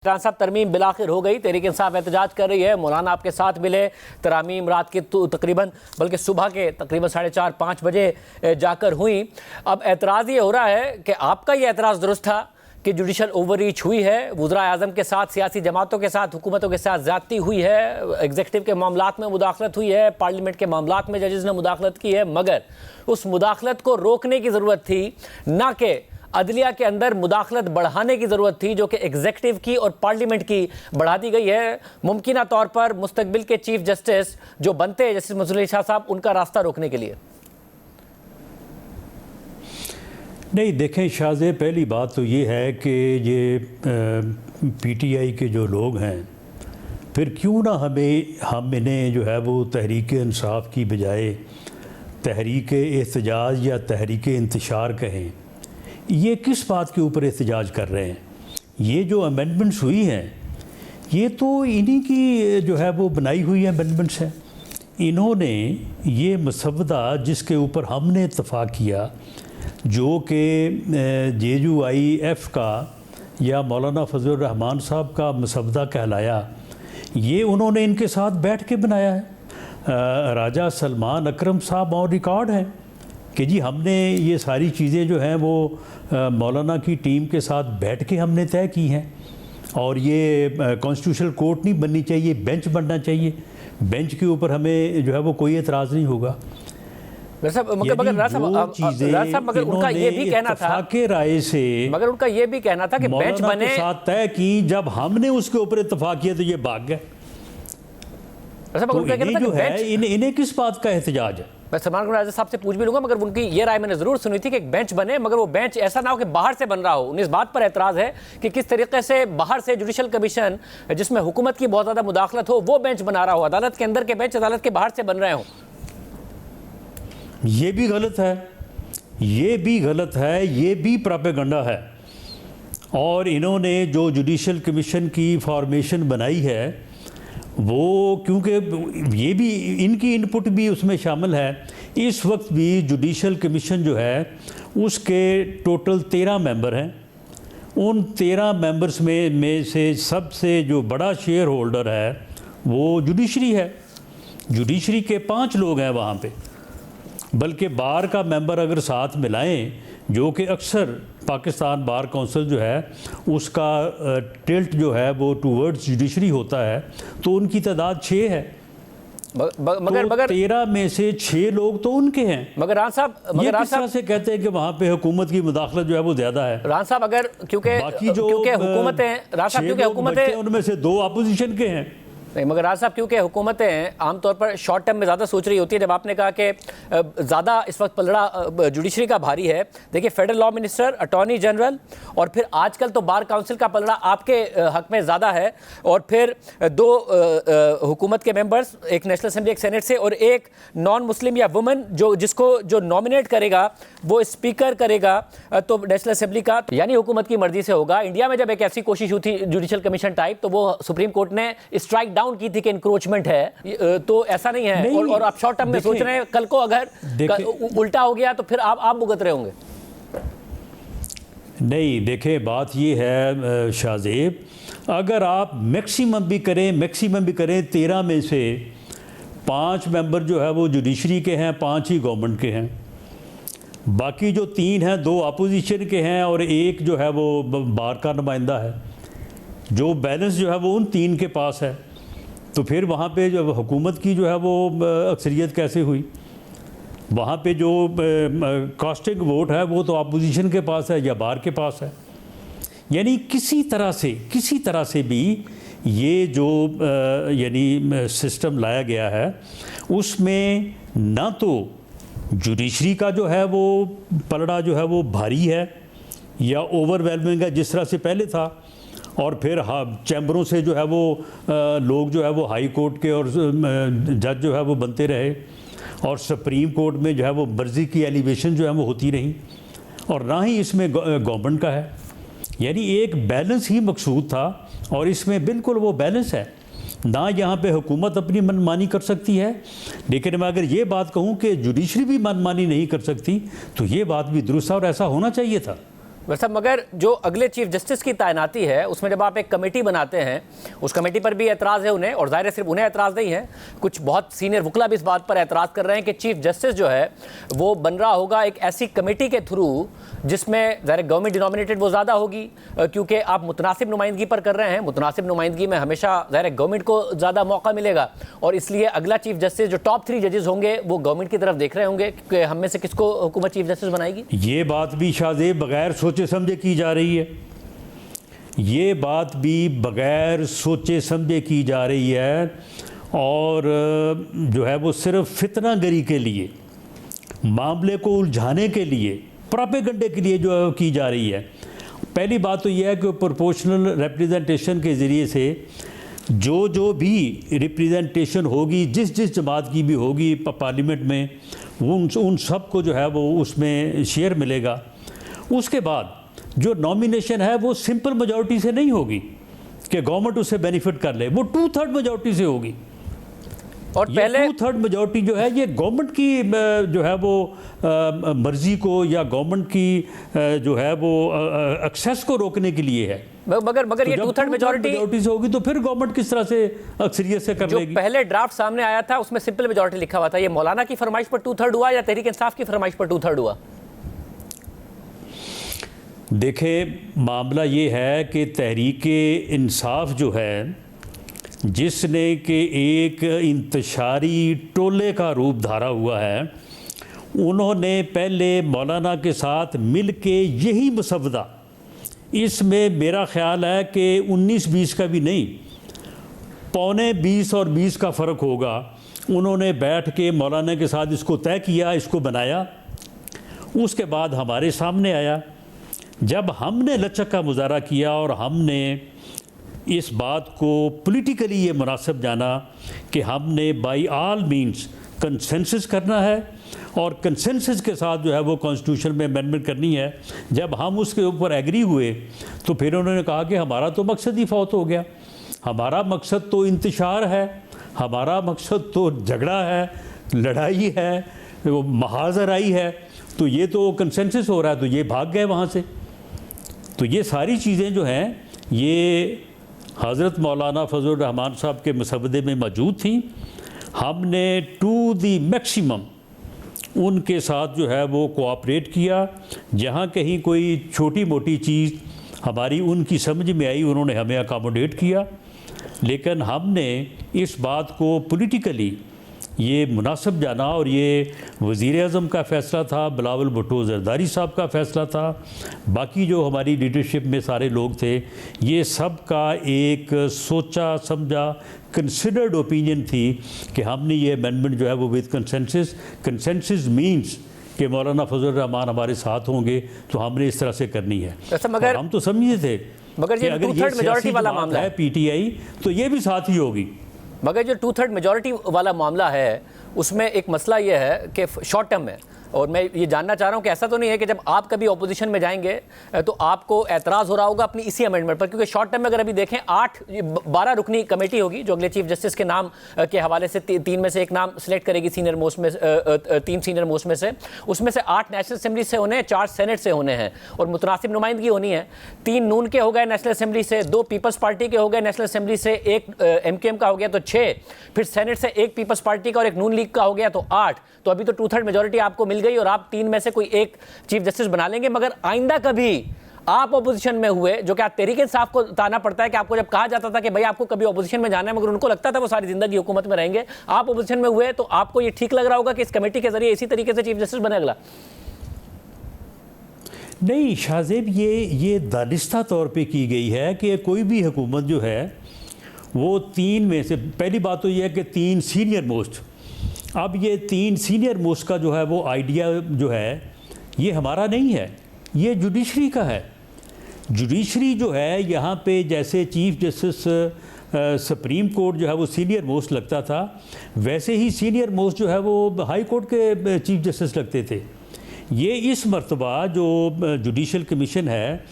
खान साहब तरमीम बिलाखिर हो गई। तहरीक इंसाफ एहतजाज कर रही है, मौलाना आपके साथ मिले। तरामीम रात के तकरीबन बल्कि सुबह के तकरीबन 4:30-5 बजे जाकर हुई। अब एतराज़ ये हो रहा है कि आपका ये एतराज़ दुरुस्त था कि जुडिशल ओवररीच हुई है, वज़रा आज़म के साथ, सियासी जमातों के साथ, हुकूमतों के साथ ज़्यादती हुई है, एग्जीक्यूटिव के मामलात में मुदाखलत हुई है, पार्लियामेंट के मामलात में जजेस ने मुदाखलत की है, मगर उस मुदाखलत को रोकने की ज़रूरत थी, ना कि अदलिया के अंदर मुदाखलत बढ़ाने की ज़रूरत थी, जो कि एग्जीक्यूटिव की और पार्लियामेंट की बढ़ा दी गई है। मुमकिना तौर पर मुस्तकबिल के चीफ जस्टिस जो बनते हैं, जस्टिस मंसूर अली शाह साहब, उनका रास्ता रोकने के लिए। नहीं, देखें शाहज़े, पहली बात तो ये है कि ये पीटीआई के जो लोग हैं, फिर क्यों ना हम इन्हें जो है वो तहरीक इंसाफ की बजाय तहरीक एहतजाज या तहरीक इंतशार कहें। ये किस बात के ऊपर एहतजाज कर रहे हैं? ये जो अमेंडमेंट्स हुई हैं, ये तो इन्हीं की जो है वो बनाई हुई अमेंडमेंट्स हैं। इन्होंने ये मसवदा जिसके ऊपर हमने इत्तफाक किया, जो कि JUIF का या मौलाना फजल रहमान साहब का मसवदा कहलाया, ये उन्होंने इनके साथ बैठ के बनाया है। राजा सलमान अकरम साहब ऑन रिकॉर्ड हैं कि जी हमने ये सारी चीज़ें जो हैं वो मौलाना की टीम के साथ बैठ के हमने तय की हैं। और ये कॉन्स्टिट्यूशनल कोर्ट नहीं बननी चाहिए, बेंच बनना चाहिए। बेंच के ऊपर हमें जो है वो कोई एतराज़ नहीं होगा। मगर उनका ये भी कहना था के राय से, मगर उनका ये भी कहना था कि बेंच बने के साथ तय की, जब हमने उसके ऊपर इत्तफाक किया तो ये भाग गए। तो इन्हें जो है इन्हें किस बात का एहतजाज है? मैं सलमान राजा साहब से पूछ भी लूंगा, मगर उनकी ये राय मैंने जरूर सुनी थी कि एक बेंच बने, मगर वो बेंच ऐसा ना हो कि बाहर से बन रहा हो। उन्हें इस बात पर एतराज़ है कि किस तरीके से बाहर से जुडिशल कमीशन जिसमें हुकूमत की बहुत ज़्यादा मुदाखलत हो, वो बेंच बना रहा हो। अदालत के अंदर के बेंच अदालत के बाहर से बन रहे हो। ये भी गलत है, ये भी गलत है, ये भी प्रोपेगेंडा है। और इन्होंने जो जुडिशल कमीशन की फॉर्मेशन बनाई है, वो क्योंकि ये भी इनकी इनपुट भी उसमें शामिल है। इस वक्त भी जुडिशल कमीशन जो है उसके टोटल 13 मेंबर हैं। उन 13 मेंबर्स में से सबसे जो बड़ा शेयर होल्डर है वो जुडिशरी है। जुडिशरी के 5 लोग हैं वहाँ पे, बल्कि बार का मेंबर अगर साथ मिलाएं, जो कि अक्सर पाकिस्तान बार काउंसिल जो है उसका टिल्ट जो है वो टूवर्ड्स जुडिशरी होता है, तो उनकी तादाद 6 है। मगर 13 में से 6 लोग तो उनके हैं। मगर रान साहब किस तरह से कहते हैं कि वहाँ पे हुकूमत की मुदाखलत जो है वो ज़्यादा है? रान साहब, अगर क्योंकि हुकूमतें उनमें से 2 अपोजिशन के हैं। नहीं, मगर राज साहब, क्योंकि हुकूमतें आमतौर पर शॉर्ट टर्म में ज़्यादा सोच रही होती है। जब आपने कहा कि ज़्यादा इस वक्त पलड़ा जुडिशरी का भारी है, देखिए federal law minister, attorney general, और फिर आजकल तो बार काउंसिल का पलड़ा आपके हक में ज़्यादा है, और फिर 2 हुकूमत के मेंबर्स, एक नेशनल असेंबली, एक सेनेट से, और एक नॉन मुस्लिम या वुमन जो नॉमिनेट करेगा वो स्पीकर करेगा तो नेशनल असेंबली का, यानी हुकूमत की मर्जी से होगा। इंडिया में जब एक ऐसी कोशिश हुई थी जुडिशल कमीशन टाइप, तो वो सुप्रीम कोर्ट ने स्ट्राइक डाउन की थी कि इंक्रोचमेंट है। तो ऐसा नहीं है। और आप शॉर्ट टर्म में सोच रहे हैं, कल को अगर उल्टा हो गया तो फिर आप भुगत रहे होंगे। नहीं, देखें, बात ये है शाहजेब, अगर आप मैक्सिमम भी करें 13 में से 5 मेंबर जो है वो जुडिशरी के हैं, 5 ही गवर्नमेंट के हैं। बाकी जो 3 हैं, 2 अपोजिशन के हैं और 1 जो है वो बार का नुमाइंदा है। जो बैलेंस जो है वो उन 3 के पास है। तो फिर वहाँ पे जो हुकूमत की जो है वो अक्सरियत कैसे हुई? वहाँ पे जो कास्टिंग वोट है वो तो अपोजिशन के पास है या बार के पास है। यानी किसी तरह से भी ये जो यानी सिस्टम लाया गया है, उसमें ना तो जुडिशरी का जो है वो पलड़ा जो है वो भारी है या ओवरवेलमिंग है जिस तरह से पहले था, और फिर चैम्बरों से जो है वो लोग जो है वो हाई कोर्ट के और जज जो है वो बनते रहे, और सुप्रीम कोर्ट में जो है वो मर्ज़ी की एलिवेशन जो है वो होती रही, और ना ही इसमें गवर्नमेंट का है। यानी एक बैलेंस ही मकसूद था, और इसमें बिल्कुल वो बैलेंस है ना। यहाँ पे हुकूमत अपनी मनमानी कर सकती है, लेकिन मैं अगर ये बात कहूँ कि जुडिशरी भी मनमानी नहीं कर सकती, तो ये बात भी दुरुस्त है और ऐसा होना चाहिए था। साहब, मगर जो अगले चीफ जस्टिस की तैनाती है उसमें जब आप एक कमेटी बनाते हैं, उस कमेटी पर भी एतराज़ है उन्हें, और जाहिर है सिर्फ उन्हें एतराज़ नहीं है, कुछ बहुत सीनियर वकला भी इस बात पर एतराज़ कर रहे हैं कि चीफ जस्टिस जो है वो बन रहा होगा एक ऐसी कमेटी के थ्रू जिसमें ज़ाहिर गवर्नमेंट डिनोमिनेटेड वो ज़्यादा होगी, क्योंकि आप मुतनासिब नुमाइंदगी पर कर रहे हैं। मुतनासिब नुमाइंदगी में हमेशा ज़ाहिर गवर्नमेंट को ज़्यादा मौका मिलेगा, और इसलिए अगला चीफ जस्टिस जो टॉप 3 जजेस होंगे वो गवर्नमेंट की तरफ देख रहे होंगे कि हम में से किसको हुकूमत चीफ जस्टिस बनाएगी। ये बात भी शाहजेब बगैर सोचे समझे की जा रही है, ये बात भी बगैर सोचे समझे की जा रही है, और जो है वो सिर्फ फितनागरी के लिए, मामले को उलझाने के लिए, प्रोपेगेंडे के लिए जो है की जा रही है। पहली बात तो यह है कि प्रोपोर्शनल रिप्रेजेंटेशन के ज़रिए से जो भी रिप्रेजेंटेशन होगी, जिस जमात की भी होगी पार्लियामेंट में, उन सब को जो है वो उसमें शेयर मिलेगा। उसके बाद जो नॉमिनेशन है वो सिंपल मेजॉरिटी से नहीं होगी कि गवर्नमेंट उससे बेनिफिट कर ले, वो 2/3 मेजॉरिटी से होगी। और पहले 2/3 मेजॉरिटी जो है ये गवर्नमेंट की जो है वो मर्जी को या गवर्नमेंट की जो है वो एक्सेस को रोकने के लिए है। मगर ये 2/3 मेजॉरिटी से होगी तो फिर गवर्नमेंट किस तरह से अक्सरियत से कर लेगी। जो पहले ड्राफ्ट सामने आया था उसमें सिंपल मेजॉरिटी लिखा हुआ था, ये मौलाना की फरमाइश पर 2/3 हुआ या तहरीक इंसाफ की फरमाइश पर 2/3 हुआ? देखिए, मामला ये है कि तहरीक इंसाफ जो है, जिसने कि एक इंतशारी टोले का रूप धारा हुआ है, उन्होंने पहले मौलाना के साथ मिल के यही मसवदा, इसमें मेरा ख्याल है कि 19-20 का भी नहीं, 15.25 और 20 का फ़र्क होगा, उन्होंने बैठ के मौलाना के साथ इसको तय किया, इसको बनाया। उसके बाद हमारे सामने आया, जब हमने लचक का मुजाहरा किया और हमने इस बात को पॉलिटिकली ये मुनासिब जाना कि हमने बाई ऑल मीन्स कंसेंसस करना है और कंसेंसस के साथ जो है वो कॉन्स्टिट्यूशन में अमेंडमेंट करनी है, जब हम उसके ऊपर एग्री हुए तो फिर उन्होंने कहा कि हमारा तो मकसद ही फौत हो गया, हमारा मकसद तो इंतशार है, हमारा मकसद तो झगड़ा है, लड़ाई है, वो महाजराई है, तो ये तो कंसेंसस हो रहा है, तो ये भाग गए वहाँ से। तो ये सारी चीज़ें जो हैं ये हज़रत मौलाना फजल रहमान साहब के मसवदे में मौजूद थी। हमने टू दी मैक्सिमम उनके साथ जो है वो कोऑपरेट किया, जहाँ कहीं कोई छोटी मोटी चीज़ हमारी उनकी समझ में आई उन्होंने हमें अकोमोडेट किया, लेकिन हमने इस बात को पॉलिटिकली ये मुनासिब जाना, और ये वज़ीर आज़म का फ़ैसला था, बिलावल भुट्टो ज़रदारी साहब का फ़ैसला था, बाकी जो हमारी लीडरशिप में सारे लोग थे, ये सब का एक सोचा समझा कंसिडर्ड ओपिनियन थी कि हमने ये अमेंडमेंट जो है वो विद कंसेंसस मीन्स कि मौलाना फजल रहमान हमारे साथ होंगे तो हमने इस तरह से करनी है। मगर हम तो समझे थे मगर ये 2/3 मेजॉरिटी वाला मामला है PTI, तो ये भी साथ ही होगी। मगर जो 2/3 मेजॉरिटी वाला मामला है उसमें एक मसला ये है कि शॉर्ट टर्म है, और मैं ये जानना चाह रहा हूँ कि ऐसा तो नहीं है कि जब आप कभी ऑपोजिशन में जाएंगे तो आपको एतराज़ हो रहा होगा अपनी इसी अमेंडमेंट पर, क्योंकि शॉर्ट टर्म में अगर अभी देखें 12 रुकनी कमेटी होगी जो अगले चीफ जस्टिस के नाम के हवाले से 3 में से एक नाम सेलेक्ट करेगी, सीनियर मोस्ट में 3 सीनियर मोस्ट में से, उसमें से 8 नेशनल असेंबली से होने हैं, 4 सेनेट से होने हैं, और मुतनासिब नुमाइंदगी होनी है। 3 नून के हो गए नेशनल असेंबली से, 2 पीपल्स पार्टी के हो गए नेशनल असेंबली से, 1 MKM का हो गया तो 6, फिर सेनेट से 1 पीपल्स पार्टी का और 1 नून लीग का हो गया तो 8। तो अभी तो 2/3 मेजॉरिटी आपको मिल गई और आप 3 में से कोई एक चीफ जस्टिस बना लेंगे। मगर आइंदा कभी आप ऑपोजिशन में हुए, जो कि तहरीक इंसाफ को ताना पड़ता है कि आपको जब कहा जाता था कि भाई आपको कभी ऑपोजिशन में जाना है, मगर उनको लगता था वो सारी जिंदगी हुकूमत में रहेंगे, आप ऑपोजिशन में हुए तो आपको ये ठीक लग रहा होगा कि इस कमेटी के जरिए इसी तरीके से चीफ जस्टिस बने अगला? नहीं शाहजेब, ये दानिस्ता तौर पे की गई है कि कोई भी हुकूमत जो है वो 3 में से, पहली बात तो ये है कि 3 सीनियर मोस्ट, अब ये 3 सीनियर मोस्ट का जो है वो आइडिया जो है ये हमारा नहीं है, ये जुडिशरी का है। जुडिशरी जो है यहाँ पे जैसे चीफ जस्टिस सुप्रीम कोर्ट जो है वो सीनियर मोस्ट लगता था, वैसे ही सीनियर मोस्ट जो है वो हाई कोर्ट के चीफ जस्टिस लगते थे। ये इस मर्तबा जो जुडिशल कमीशन है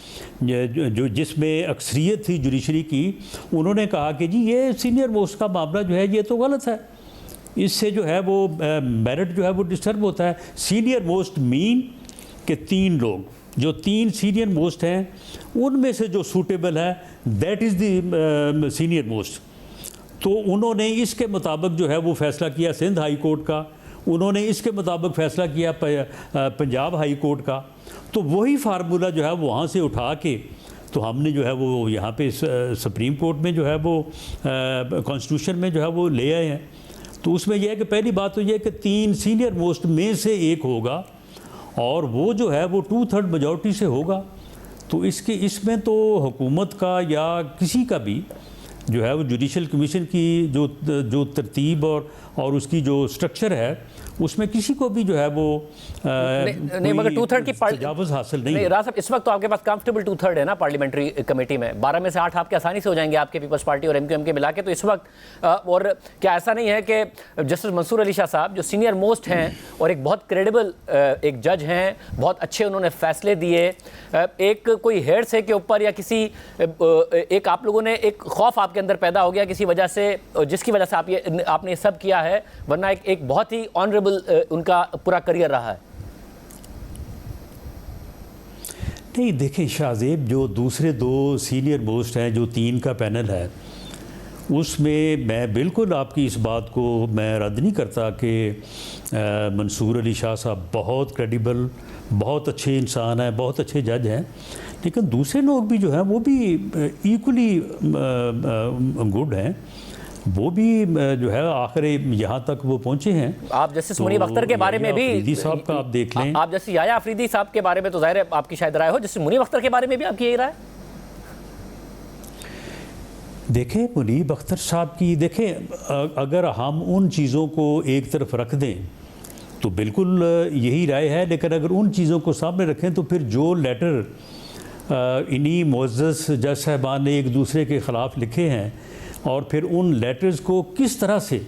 जो जिसमें अक्सरियत थी जुडिशरी की, उन्होंने कहा कि जी ये सीनियर मोस्ट का मामला जो है ये तो गलत है, इससे जो है वो मेरिट जो है वो डिस्टर्ब होता है। सीनियर मोस्ट मीन के 3 लोग, जो 3 सीनियर मोस्ट हैं उनमें से जो सूटेबल है that is the senior most. तो उन्होंने इसके मुताबिक जो है वो फ़ैसला किया सिंध हाई कोर्ट का, उन्होंने इसके मुताबिक फ़ैसला किया पंजाब हाई कोर्ट का। तो वही फार्मूला जो है वहाँ से उठा के तो हमने जो है वो यहाँ पे सुप्रीम कोर्ट में जो है वो कॉन्स्टिट्यूशन में जो है वो ले आए हैं। तो उसमें यह है कि पहली बात तो यह है कि 3 सीनियर मोस्ट में से एक होगा और वो जो है वो 2/3 मेजॉरिटी से होगा। तो इसमें तो हुकूमत का या किसी का भी जो है वो जुडिशल कमीशन की जो तरतीब और उसकी जो स्ट्रक्चर है उसमें किसी को भी जो है वो नहीं मगर 2/3 की तजावुज़ हासिल नहीं है। राज साहब, इस वक्त तो आपके पास कंफर्टेबल 2/3 है ना पार्लियामेंट्री कमेटी में, 12 में से 8 आपके आसानी से हो जाएंगे आपके पीपल्स पार्टी और एमक्यूएम के मिला के। तो इस वक्त और क्या ऐसा नहीं है कि जस्टिस मंसूर अली शाह साहब जो सीनियर मोस्ट हैं और एक बहुत क्रेडिबल एक जज हैं, बहुत अच्छे उन्होंने फैसले दिए, एक कोई हेड से के ऊपर या किसी एक आप लोगों ने एक खौफ आपके अंदर पैदा हो गया किसी वजह से, जिसकी वजह से आपने ये सब किया है, वरना एक बहुत ही ऑनरेबल उनका पूरा करियर रहा है? नहीं देखें शाहजेब, जो दूसरे 2 सीनियर मोस्ट हैं, जो 3 का पैनल है, उसमें मैं बिल्कुल आपकी इस बात को मैं रद्द नहीं करता कि मंसूर अली शाह साहब बहुत क्रेडिबल, बहुत अच्छे इंसान हैं, बहुत अच्छे जज हैं, लेकिन दूसरे लोग भी जो हैं वो भी इक्वली गुड हैं, वो भी जो है आखिर यहाँ तक वो पहुँचे हैं। आप जस्टिस मुनीब अख्तर के बारे में भी अफरीदी साहब का आप देख लें, आप जस्टिस याया अफरीदी साहब के बारे में तो जाहिर है आपकी शायद राय हो, जस्टिस मुनीब अख्तर के बारे में भी आपकी यही राय? देखें मुनीब अख्तर साहब की, देखें अगर हम उन चीज़ों को एक तरफ रख दें तो बिल्कुल यही राय है, लेकिन अगर उन चीज़ों को सामने रखें तो फिर जो लेटर इन्हीं मुअज़्ज़ज़ जज साहबान ने एक दूसरे के ख़िलाफ़ लिखे हैं और फिर उन लेटर्स को किस तरह से,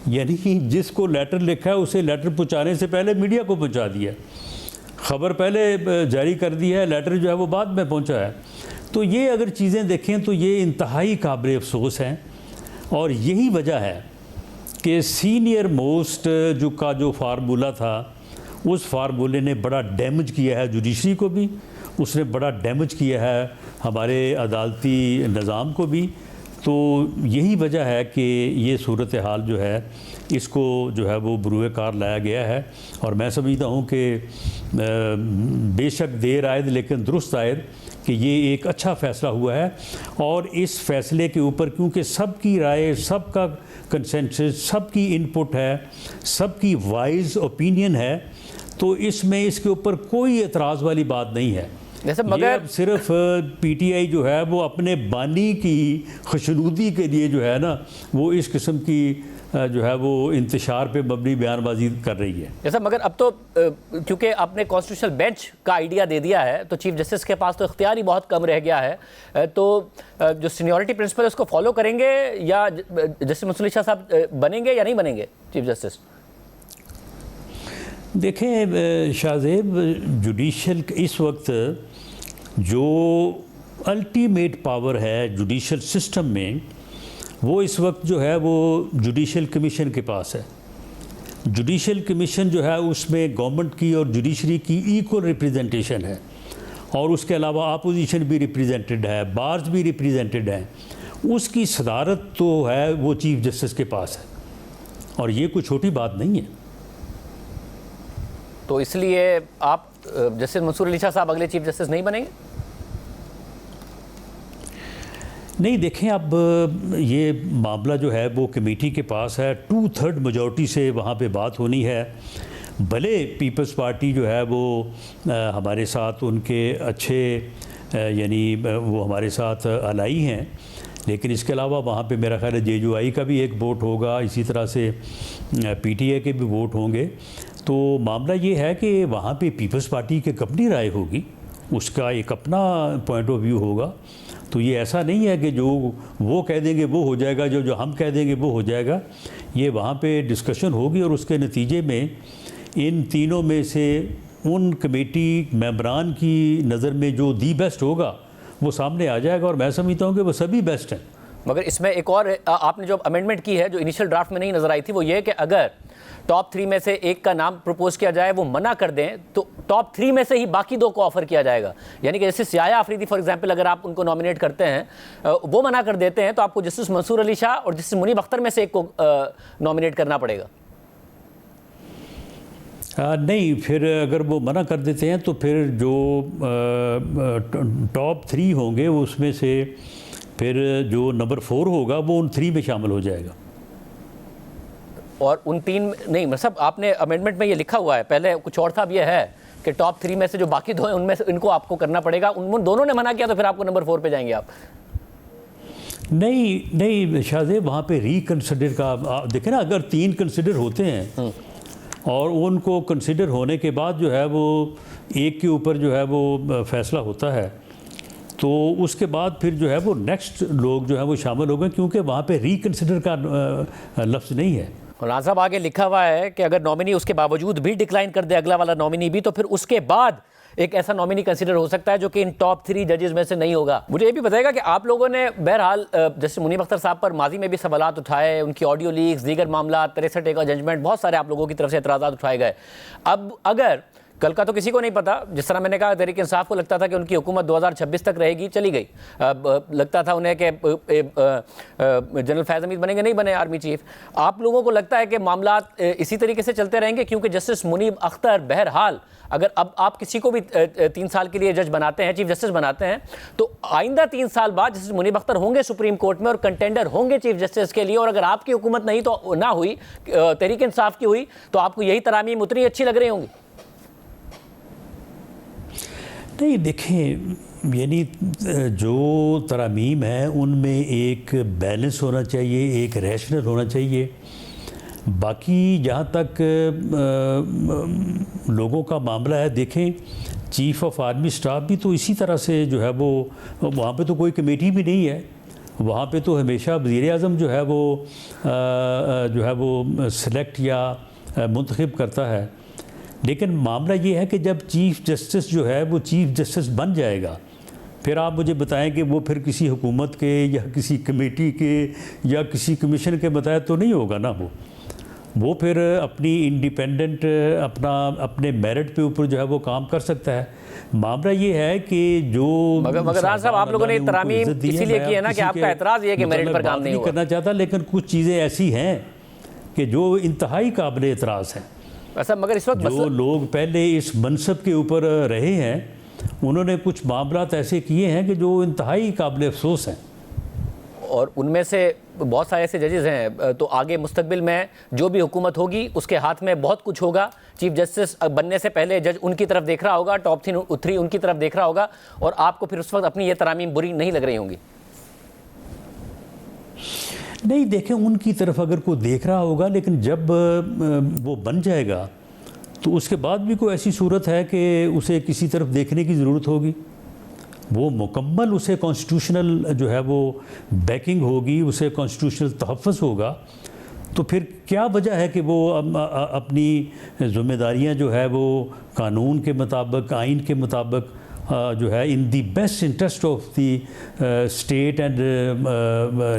यानी जिसको लेटर लिखा है उसे लेटर पहुंचाने से पहले मीडिया को पहुंचा दिया, ख़बर पहले जारी कर दी है, लेटर जो है वो बाद में पहुंचा है। तो ये अगर चीज़ें देखें तो ये इंतहाई काबिल अफसोस हैं और यही वजह है कि सीनियर मोस्ट जो फार्मूला था उस फार्मूले ने बड़ा डैमेज किया है जुडिशरी को भी, उसने बड़ा डैमेज किया है हमारे अदालती निज़ाम को भी। तो यही वजह है कि ये सूरत हाल जो है इसको जो है वो बरूए कार लाया गया है और मैं समझता हूँ कि बेशक देर आयद लेकिन दुरुस्त आयद कि ये एक अच्छा फ़ैसला हुआ है। और इस फ़ैसले के ऊपर क्योंकि सबकी राय, सबका कंसेंसस, सबकी इनपुट है, सबकी वाइज ओपिनियन है, तो इसमें इसके ऊपर कोई एतराज़ वाली बात नहीं है। जैसे मगर सिर्फ पीटीआई जो है वो अपने बानी की खुशनुदी के लिए जो है ना वो इस किस्म की जो है वो इंतशार पे मबनी बयानबाजी कर रही है। जैसा मगर अब तो क्योंकि आपने कॉन्स्टिट्यूशनल बेंच का आइडिया दे दिया है तो चीफ जस्टिस के पास तो इख्तियार ही बहुत कम रह गया है, तो जो सीनियरिटी प्रिंसिपल है उसको फॉलो करेंगे या जस्टिस मंसूर अली शाह साहब बनेंगे या नहीं बनेंगे चीफ जस्टिस? देखें शाहजेब, जुडिशल इस वक्त जो अल्टीमेट पावर है जुडिशल सिस्टम में वो इस वक्त जो है वो जुडिशल कमीशन के पास है। जुडिशल कमीशन जो है उसमें गवर्नमेंट की और जुडिशरी की इक्वल रिप्रेजेंटेशन है और उसके अलावा अपोजिशन भी रिप्रेजेंटेड है, बार्स भी रिप्रेजेंटेड हैं। उसकी सदारत तो है वो चीफ जस्टिस के पास है और ये कोई छोटी बात नहीं है। तो इसलिए आप जस्टिस मंसूर अली शाह साहब अगले चीफ जस्टिस नहीं बनेंगे? नहीं, देखें अब ये मामला जो है वो कमेटी के पास है, 2/3 मेजॉरिटी से वहाँ पे बात होनी है। भले पीपल्स पार्टी जो है वो हमारे साथ उनके अच्छे यानी वो हमारे साथ अलाई हैं, लेकिन इसके अलावा वहाँ पे मेरा ख्याल है जेयूआई का भी एक वोट होगा, इसी तरह से पीटीआई के भी वोट होंगे। तो मामला ये है कि वहाँ पे पीपल्स पार्टी की अपनी राय होगी, उसका एक अपना पॉइंट ऑफ व्यू होगा। तो ये ऐसा नहीं है कि जो वो कह देंगे वो हो जाएगा, जो हम कह देंगे वो हो जाएगा। ये वहाँ पे डिस्कशन होगी और उसके नतीजे में इन तीनों में से उन कमेटी मेंबरान की नज़र में जो दी बेस्ट होगा वो सामने आ जाएगा और मैं समझता हूँ कि वो सभी बेस्ट हैं। मगर इसमें एक और आपने जो अमेंडमेंट की है जो इनिशियल ड्राफ्ट में नहीं नजर आई थी, वो ये कि अगर टॉप 3 में से एक का नाम प्रपोज किया जाए, वो मना कर दें, तो टॉप 3 में से ही बाकी 2 को ऑफर किया जाएगा। यानी कि जैसे सियाया आफरीदी फॉर एग्जांपल, अगर आप उनको नॉमिनेट करते हैं, वो मना कर देते हैं, तो आपको जस्टिस मंसूर अली शाह और जस्टिस मुनीब अख्तर में से एक को नॉमिनेट करना पड़ेगा। नहीं, फिर अगर वो मना कर देते हैं तो फिर जो टॉप 3 होंगे उसमें से फिर जो नंबर 4 होगा वो उन 3 में शामिल हो जाएगा। और उन 3 नहीं, मतलब आपने अमेंडमेंट में ये लिखा हुआ है, पहले कुछ और था, अब ये है कि टॉप 3 में से जो बाकी 2 हैं उनमें से इनको आपको करना पड़ेगा। उन दोनों ने मना किया तो फिर आपको नंबर 4 पे जाएंगे आप। नहीं शाहजेब, वहाँ पे रिकन्सिडर का देखें ना, अगर 3 कंसिडर होते हैं और उनको कंसिडर होने के बाद जो है वो एक के ऊपर जो है वो फैसला होता है, तो उसके बाद फिर जो है वो नेक्स्ट लोग जो है वो शामिल हो गए, क्योंकि वहाँ पे रिकन्सिडर का लफ्ज़ नहीं है। मौलाना साहब आगे लिखा हुआ है कि अगर नॉमिनी उसके बावजूद भी डिक्लाइन कर दे, अगला वाला नॉमिनी भी, तो फिर उसके बाद एक ऐसा नॉमिनी कंसीडर हो सकता है जो कि इन टॉप 3 जजेस में से नहीं होगा। मुझे ये भी बताएगा कि आप लोगों ने बहरहाल जैसे मुनीब अख्तर साहब पर माजी में भी सवालात उठाए, उनकी ऑडियो लीक्स, दीगर मामला, 63 का जजमेंट, बहुत सारे आप लोगों की तरफ से एतराज़ात उठाए गए। अब अगर कल का तो किसी को नहीं पता, जिस तरह मैंने कहा तहरीक इंसाफ को लगता था कि उनकी हुकूमत 2026 तक रहेगी, चली गई। लगता था उन्हें कि जनरल फैज़ हमीद बनेंगे, नहीं बने आर्मी चीफ। आप लोगों को लगता है कि मामला इसी तरीके से चलते रहेंगे, क्योंकि जस्टिस मुनीब अख्तर बहरहाल अगर अब आप किसी को भी 3 साल के लिए जज बनाते हैं, चीफ जस्टिस बनाते हैं, तो आइंदा 3 साल बाद जस्टिस मुनीब अख्तर होंगे सुप्रीम कोर्ट में और कंटेंडर होंगे चीफ जस्टिस के लिए। और अगर आपकी हुकूमत नहीं तो ना हुई, तहरीक इंसाफ की हुई, तो आपको यही तरामीम उतनी अच्छी लग रही होंगी। नहीं देखें, यानी जो तरामीम है उनमें एक बैलेंस होना चाहिए, एक रैशनल होना चाहिए। बाकी जहाँ तक लोगों का मामला है, देखें चीफ़ ऑफ आर्मी स्टाफ भी तो इसी तरह से जो है वो, वहाँ पे तो कोई कमेटी भी नहीं है, वहाँ पे तो हमेशा वज़ीर आज़म जो है वो सिलेक्ट या मुंतखब करता है। लेकिन मामला ये है कि जब चीफ़ जस्टिस जो है वो चीफ़ जस्टिस बन जाएगा, फिर आप मुझे बताएं कि वो फिर किसी हुकूमत के या किसी कमेटी के या किसी कमीशन के बताए तो नहीं होगा ना। वो फिर अपनी इंडिपेंडेंट अपने मेरिट पे ऊपर जो है वो काम कर सकता है। मामला ये है कि जो मगर साहब आप लोगों ने तरामीम इसीलिए की है ना कि आपका एतराज़ ये है कि मेरिट पर काम नहीं करना चाहता, लेकिन कुछ चीज़ें ऐसी हैं कि जो इंतहाई काबिल एतराज़ हैं। ऐसा मगर इस वक्त जो लोग पहले इस मनसब के ऊपर रहे हैं, उन्होंने कुछ मामलात ऐसे किए हैं कि जो इंतहाई काबिल अफसोस हैं, और उनमें से बहुत सारे ऐसे जजेस हैं। तो आगे मुस्तकबिल में जो भी हुकूमत होगी उसके हाथ में बहुत कुछ होगा। चीफ जस्टिस बनने से पहले जज उनकी तरफ देख रहा होगा, टॉप 3 उनकी तरफ देख रहा होगा, और आपको फिर उस वक्त अपनी ये तरामीम बुरी नहीं लग रही होंगी। नहीं देखें, उनकी तरफ अगर कोई देख रहा होगा, लेकिन जब वो बन जाएगा तो उसके बाद भी कोई ऐसी सूरत है कि उसे किसी तरफ देखने की ज़रूरत होगी। वो मुकम्मल उसे कॉन्स्टिट्यूशनल जो है वो बैकिंग होगी, उसे कॉन्स्टिट्यूशनल तहफ़्फ़ुज़ होगा, तो फिर क्या वजह है कि वो अपनी ज़िम्मेदारियां जो है वो कानून के मुताबिक, आइन के मुताबिक जो है in the best interest of the state and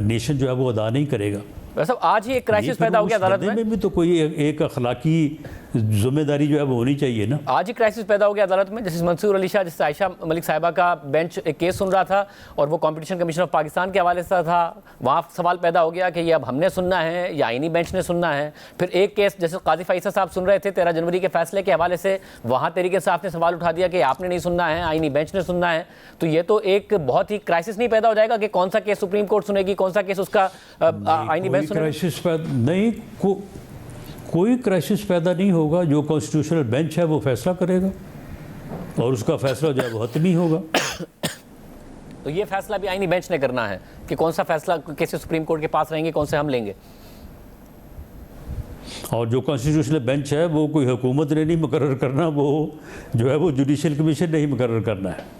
nation जो है वो अदा नहीं करेगा। वैसे आज ही एक क्राइसिस पैदा हो गया अदालत में भी, तो कोई एक अखलाकी जिम्मेदारी जो है वो होनी चाहिए ना। आज ही क्राइसिस पैदा हो गया अदालत में, जैसे मंसूर अली शाह, जैसे आयशा मलिक साहिबा का बेंच एक केस सुन रहा था और वो कंपटीशन कमीशन ऑफ पाकिस्तान के हवाले से था। वहाँ सवाल पैदा हो गया कि ये अब हमने सुनना है या आईनी बेंच ने सुनना है। फिर एक केस जैसे काजी फैसल साहब सुन रहे थे 13 जनवरी के फैसले के हवाले से, वहाँ तहरीक इंसाफ ने सवाल उठा दिया कि आपने नहीं सुनना है, आईनी बेंच ने सुनना है। तो ये तो एक बहुत ही क्राइसिस नहीं पैदा हो जाएगा कि कौन सा केस सुप्रीम कोर्ट सुनेगी, कौन सा केस उसका आईनी बेंच सुनेगी? नहीं, कोई क्राइसिस पैदा नहीं होगा। जो कॉन्स्टिट्यूशनल बेंच है वो फैसला करेगा और उसका फैसला जो है वो हतमी होगा। तो ये फैसला भी आईनी बेंच ने करना है कि कौन सा फैसला कैसे सुप्रीम कोर्ट के पास रहेंगे, कौन से हम लेंगे। और जो कॉन्स्टिट्यूशनल बेंच है वो कोई हुकूमत ने नहीं मुकर्रर करना, वो जो है वो जुडिशल कमीशन ने ही मुकर्रर करना है।